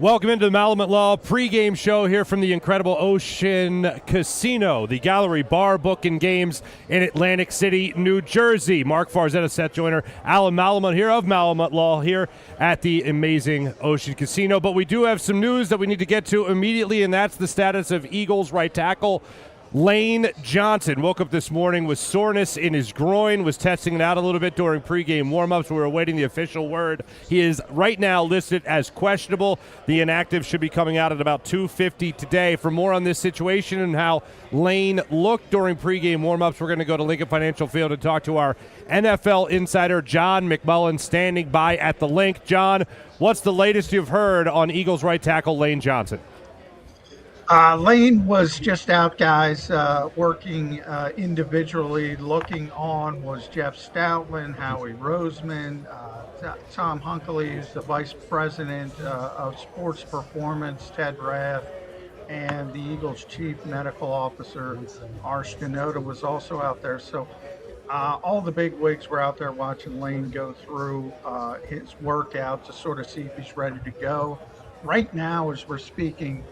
Welcome into the Malamut Law pregame show here from the incredible Ocean Casino, the Gallery Bar, Book, and Games in Atlantic City, New Jersey. Mark Farzetta, Seth Joyner, Alan Malamut here of Malamut Law here at the amazing Ocean Casino. But we do have some news that we need to get to immediately, and that's the status of Eagles right tackle Lane Johnson. Woke up this morning with soreness in his groin, was testing it out a little bit during pregame warmups. We were awaiting the official word. He is right now listed as questionable. The inactive should be coming out at about 2:50 today. For more on this situation and how Lane looked during pregame warmups, we're going to go to Lincoln Financial Field and talk to our NFL insider, John McMullen, standing by at the link. John, what's the latest you've heard on Eagles right tackle Lane Johnson? Lane was just out, guys, working individually. Looking on was Jeff Stoutland, Howie Roseman, Tom Hunkley, who's the vice president of sports performance, Ted Rath, and the Eagles chief medical officer, Arsh Denoda, was also out there. So all the big wigs were out there watching Lane go through his workout to sort of see if he's ready to go. Right now, as we're speaking,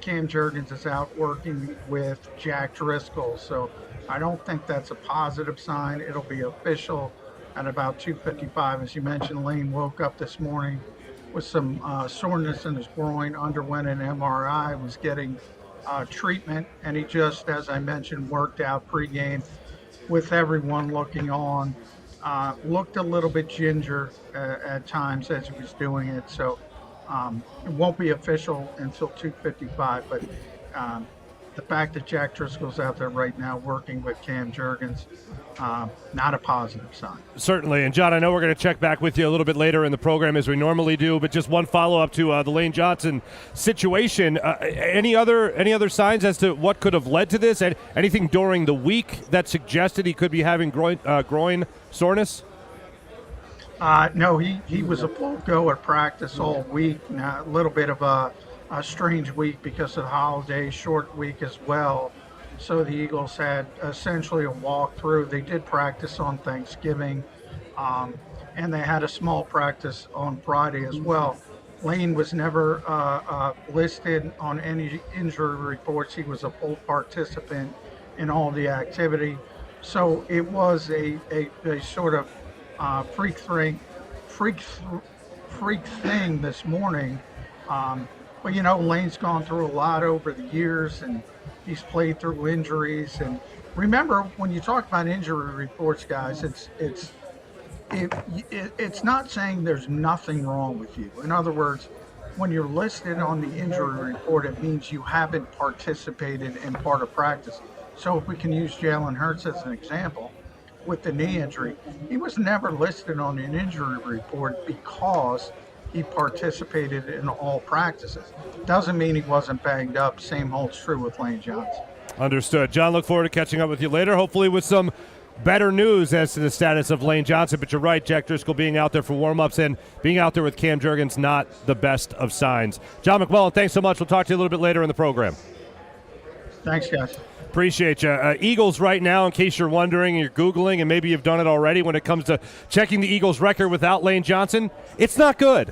Cam Jurgens is out working with Jack Driscoll, so I don't think that's a positive sign. It'll be official at about 2:55. As you mentioned, Lane woke up this morning with some soreness in his groin, underwent an MRI, was getting treatment, and he just, as I mentioned, worked out pregame with everyone looking on. Looked a little bit ginger at times as he was doing it, so it won't be official until 2:55, but the fact that Jack Driscoll's out there right now working with Cam Jurgens, not a positive sign. Certainly. And, John, I know we're going to check back with you a little bit later in the program as we normally do, but just one follow-up to the Lane Johnson situation. Any other signs as to what could have led to this? Anything during the week that suggested he could be having groin soreness? No, he was a full go at practice all week. Now, a little bit of a strange week because of the holiday, short week as well. So the Eagles had essentially a walkthrough. They did practice on Thanksgiving, and they had a small practice on Friday as well. Lane was never listed on any injury reports. He was a full participant in all the activity. So it was a sort of freak thing this morning. But, you know, Lane's gone through a lot over the years, and he's played through injuries. And remember, when you talk about injury reports, guys, it's not saying there's nothing wrong with you. In other words, when you're listed on the injury report, it means you haven't participated in part of practice. So if we can use Jalen Hurts as an example, with the knee injury, he was never listed on an injury report because he participated in all practices. Doesn't mean he wasn't banged up. Same holds true with Lane Johnson. Understood. John, look forward to catching up with you later, hopefully with some better news as to the status of Lane Johnson. But you're right, Jack Driscoll being out there for warm-ups and being out there with Cam Jurgens, not the best of signs. John McMullen, thanks so much. We'll talk to you a little bit later in the program. Thanks, guys. Appreciate you. Eagles right now, in case you're wondering, you're Googling, and maybe you've done it already when it comes to checking the Eagles' record without Lane Johnson, it's not good.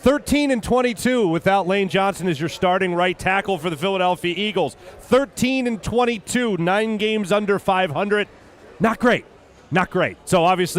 13-22 without Lane Johnson as your starting right tackle for the Philadelphia Eagles. 13-22, 9 games under 500. Not great. Not great. So obviously